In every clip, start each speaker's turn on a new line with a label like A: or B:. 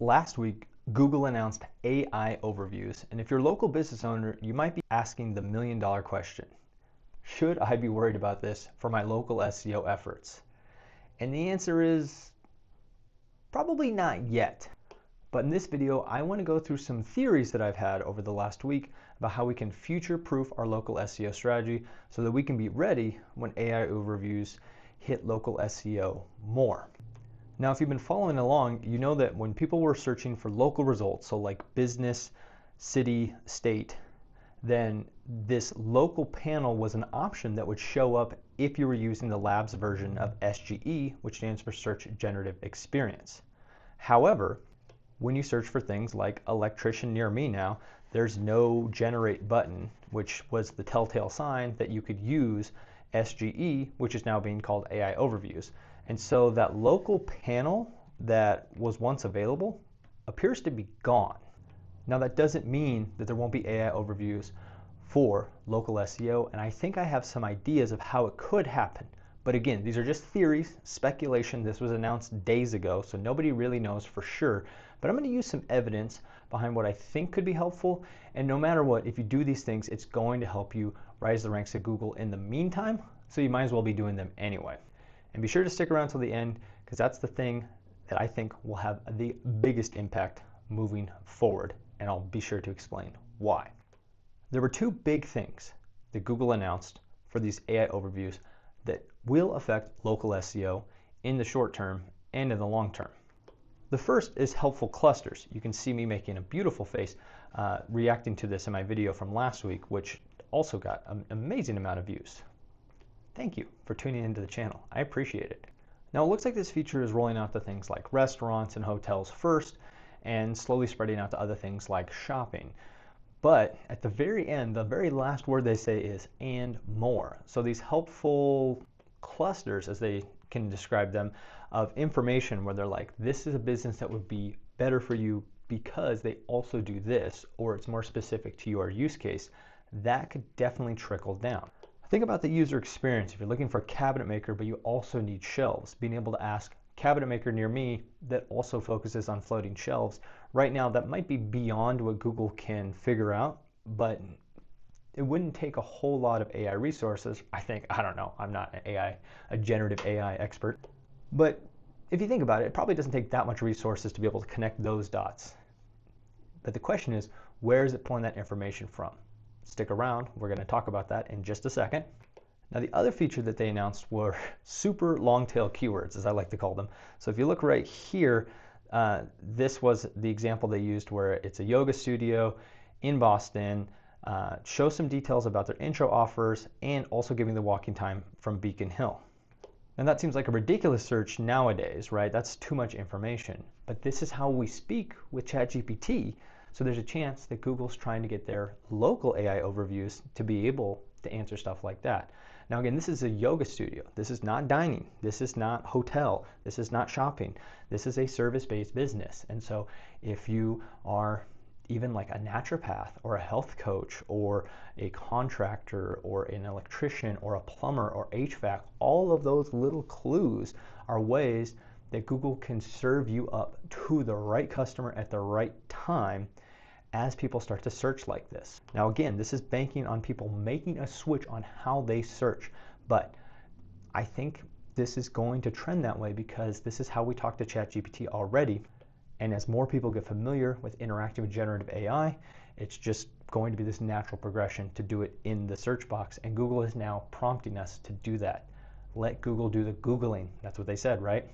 A: Last week, Google announced AI overviews, and if you're a local business owner, you might be asking the million-dollar question. Should I be worried about this for my local SEO efforts? And the answer is probably not yet. But in this video, I want to go through some theories that I've had over the last week about how we can future-proof our local SEO strategy so that we can be ready when AI overviews hit local SEO more. Now, if you've been following along, you know that when people were searching for local results, so like business, city, state, then this local panel was an option that would show up if you were using the labs version of SGE, which stands for Search Generative Experience. However, when you search for things like electrician near me now, there's no generate button, which was the telltale sign that you could use SGE, which is now being called AI Overviews. And so that local panel that was once available appears to be gone. Now that doesn't mean that there won't be AI overviews for local SEO, and I think I have some ideas of how it could happen. But again, these are just theories, speculation. This was announced days ago, so nobody really knows for sure. But I'm going to use some evidence behind what I think could be helpful. And no matter what, if you do these things, it's going to help you rise the ranks of Google in the meantime, so you might as well be doing them anyway. And be sure to stick around till the end, because that's the thing that I think will have the biggest impact moving forward. And I'll be sure to explain why. There were two big things that Google announced for these AI overviews that will affect local SEO in the short term and in the long term. The first is helpful clusters. You can see me making a beautiful face reacting to this in my video from last week, which also got an amazing amount of views. Thank you for tuning into the channel. I appreciate it. Now it looks like this feature is rolling out to things like restaurants and hotels first, and slowly spreading out to other things like shopping. But at the very end, the very last word they say is "and more." So these helpful clusters, as they can describe them, of information where they're like, this is a business that would be better for you because they also do this, or it's more specific to your use case, that could definitely trickle down. Think about the user experience. If you're looking for a cabinet maker, but you also need shelves, being able to ask cabinet maker near me that also focuses on floating shelves. Right now, that might be beyond what Google can figure out, but it wouldn't take a whole lot of AI resources. I think, I don't know, I'm not a generative AI expert, but if you think about it, it probably doesn't take that much resources to be able to connect those dots. But the question is, where is it pulling that information from? Stick around, we're going to talk about that in just a second. Now the other feature that they announced were super long tail keywords, as I like to call them. So if you look right here, this was the example they used where it's a yoga studio in Boston, show some details about their intro offers, and also giving the walking time from Beacon Hill. And that seems like a ridiculous search nowadays, right? That's too much information. But this is how we speak with ChatGPT. So there's a chance that Google's trying to get their local AI overviews to be able to answer stuff like that. Now again, this is a yoga studio. This is not dining. This is not hotel. This is not shopping. This is a service-based business. And so if you are even like a naturopath or a health coach or a contractor or an electrician or a plumber or HVAC, all of those little clues are ways that Google can serve you up to the right customer at the right time as people start to search like this. Now again, this is banking on people making a switch on how they search, but I think this is going to trend that way because this is how we talk to ChatGPT already. And as more people get familiar with interacting with generative AI, it's just going to be this natural progression to do it in the search box. And Google is now prompting us to do that. Let Google do the Googling. That's what they said, right?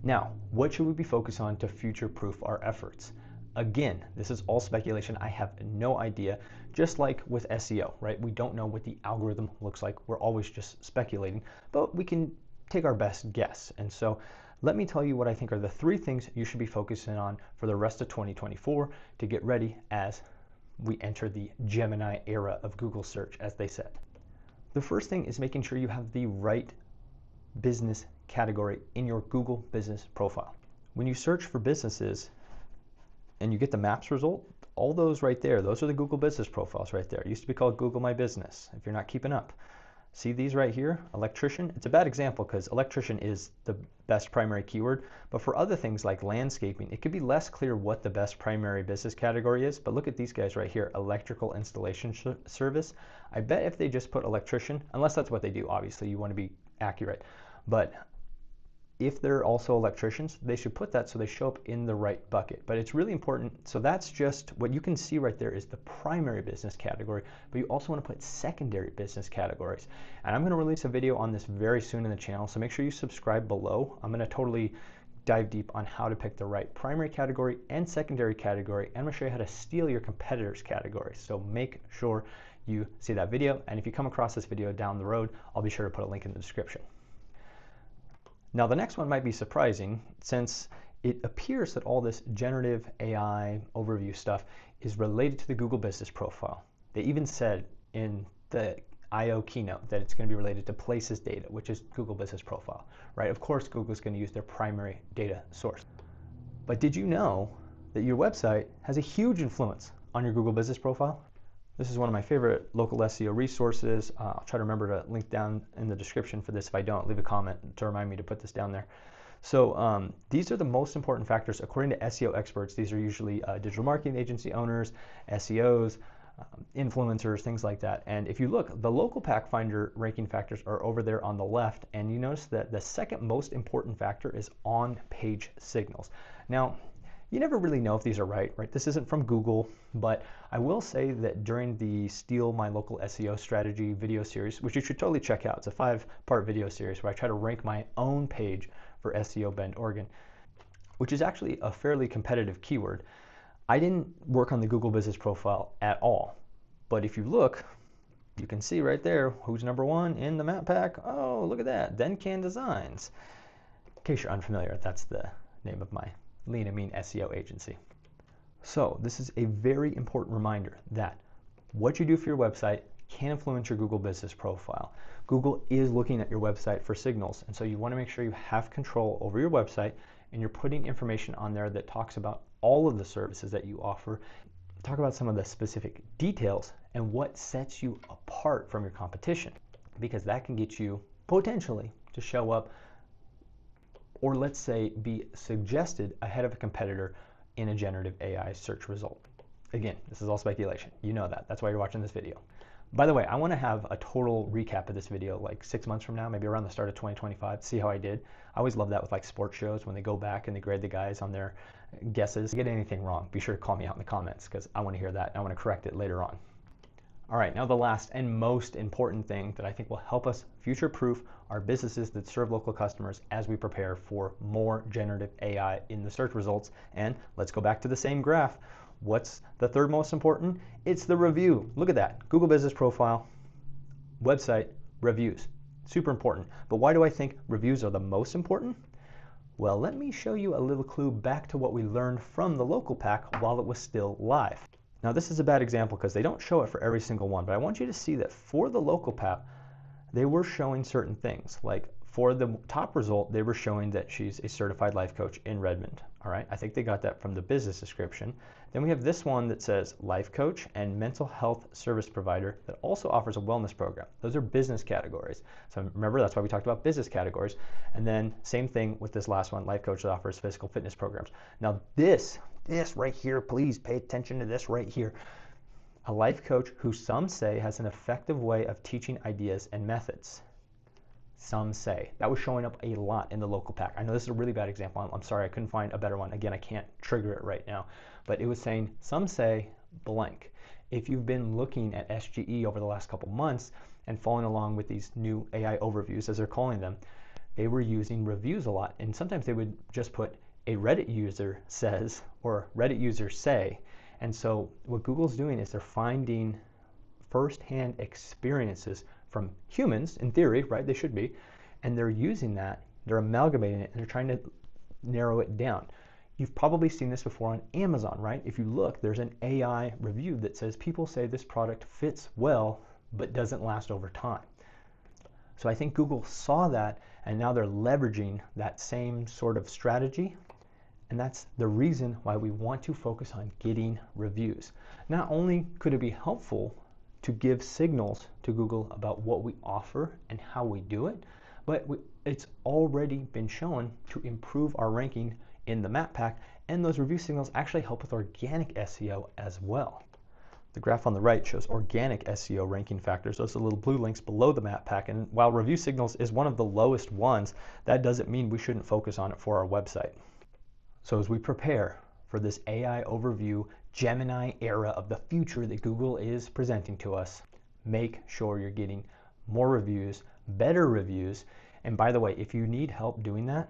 A: Now, what should we be focused on to future-proof our efforts? Again, this is all speculation. I have no idea. Just like with SEO, right? We don't know what the algorithm looks like. We're always just speculating, but we can take our best guess. And so let me tell you what I think are the three things you should be focusing on for the rest of 2024 to get ready as we enter the Gemini era of Google search, as they said. The first thing is making sure you have the right business category in your Google business profile. When you search for businesses and you get the maps result, all those right there, those are the Google business profiles right there. It used to be called Google My Business, if you're not keeping up. See these right here, electrician? It's a bad example because electrician is the best primary keyword, but for other things like landscaping, it could be less clear what the best primary business category is, but look at these guys right here, electrical installation service. I bet if they just put electrician, unless that's what they do, obviously you want to be accurate, but if they're also electricians, they should put that so they show up in the right bucket. But it's really important. So that's just what you can see right there is the primary business category, but you also want to put secondary business categories. And I'm going to release a video on this very soon in the channel, so make sure you subscribe below. I'm going to totally dive deep on how to pick the right primary category and secondary category, and I'm going to show you how to steal your competitors' categories. So make sure you see that video, and if you come across this video down the road, I'll be sure to put a link in the description. Now the next one might be surprising since it appears that all this generative AI overview stuff is related to the Google Business Profile. They even said in the I/O keynote that it's going to be related to Places data, which is Google Business Profile, right? Of course, Google's going to use their primary data source. But did you know that your website has a huge influence on your Google Business Profile? This is one of my favorite local SEO resources. I'll try to remember to link down in the description for this. If I don't, leave a comment to remind me to put this down there. So these are the most important factors. According to SEO experts, these are usually digital marketing agency owners, SEOs, influencers, things like that. And if you look, the local pack finder ranking factors are over there on the left, and you notice that the second most important factor is on-page signals. Now, you never really know if these are right? This isn't from Google, but I will say that during the Steal My Local SEO Strategy video series, which you should totally check out, it's a 5-part video series where I try to rank my own page for SEO Bend, Oregon, which is actually a fairly competitive keyword. I didn't work on the Google Business Profile at all, but if you look, you can see right there who's number one in the map pack. Oh, look at that, Dencan Designs. In case you're unfamiliar, that's the name of my lean and mean SEO agency. So this is a very important reminder that what you do for your website can influence your Google Business Profile. Google is looking at your website for signals, and so you want to make sure you have control over your website and you're putting information on there that talks about all of the services that you offer. Talk about some of the specific details and what sets you apart from your competition, because that can get you potentially to show up, or let's say be suggested ahead of a competitor in a generative AI search result. Again, this is all speculation. You know that. That's why you're watching this video. By the way, I want to have a total recap of this video like 6 months from now, maybe around the start of 2025, see how I did. I always love that with like sports shows when they go back and they grade the guys on their guesses. If you get anything wrong, be sure to call me out in the comments because I want to hear that and I want to correct it later on. All right, now the last and most important thing that I think will help us future-proof our businesses that serve local customers as we prepare for more generative AI in the search results. And let's go back to the same graph. What's the third most important? It's the review. Look at that. Google Business Profile, website, reviews. Super important. But why do I think reviews are the most important? Well, let me show you a little clue back to what we learned from the local pack while it was still live. Now this is a bad example because they don't show it for every single one, but I want you to see that for the local pack, they were showing certain things. Like for the top result, they were showing that she's a certified life coach in Redmond. All right, I think they got that from the business description. Then we have this one that says life coach and mental health service provider that also offers a wellness program. Those are business categories. So remember, that's why we talked about business categories. And then same thing with this last one, life coach that offers physical fitness programs. Now this right here, please pay attention to this right here. A life coach who some say has an effective way of teaching ideas and methods. Some say. That was showing up a lot in the local pack. I know this is a really bad example. I'm sorry, I couldn't find a better one. Again, I can't trigger it right now. But it was saying, some say blank. If you've been looking at SGE over the last couple months and following along with these new AI overviews, as they're calling them, they were using reviews a lot. And sometimes they would just put a Reddit user says or Reddit users say. And so what Google's doing is they're finding firsthand experiences from humans, in theory, right? They should be. And they're using that, they're amalgamating it, and they're trying to narrow it down. You've probably seen this before on Amazon, right? If you look, there's an AI review that says people say this product fits well, but doesn't last over time. So I think Google saw that, and now they're leveraging that same sort of strategy. And that's the reason why we want to focus on getting reviews. Not only could it be helpful to give signals to Google about what we offer and how we do it, but it's already been shown to improve our ranking in the map pack, and those review signals actually help with organic SEO as well. The graph on the right shows organic SEO ranking factors. Those are little blue links below the map pack, and while review signals is one of the lowest ones, that doesn't mean we shouldn't focus on it for our website. So as we prepare for this AI overview Gemini era of the future that Google is presenting to us, make sure you're getting more reviews, better reviews. And by the way, if you need help doing that,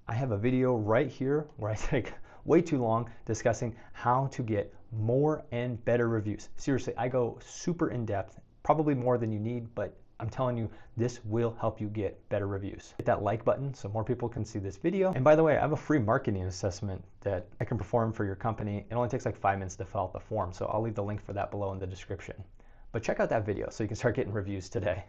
A: I have a video right here where I take way too long discussing how to get more and better reviews. Seriously, I go super in depth, probably more than you need, but I'm telling you, this will help you get better reviews. Hit that like button so more people can see this video. And by the way, I have a free marketing assessment that I can perform for your company. It only takes like 5 minutes to fill out the form, so I'll leave the link for that below in the description. But check out that video so you can start getting reviews today.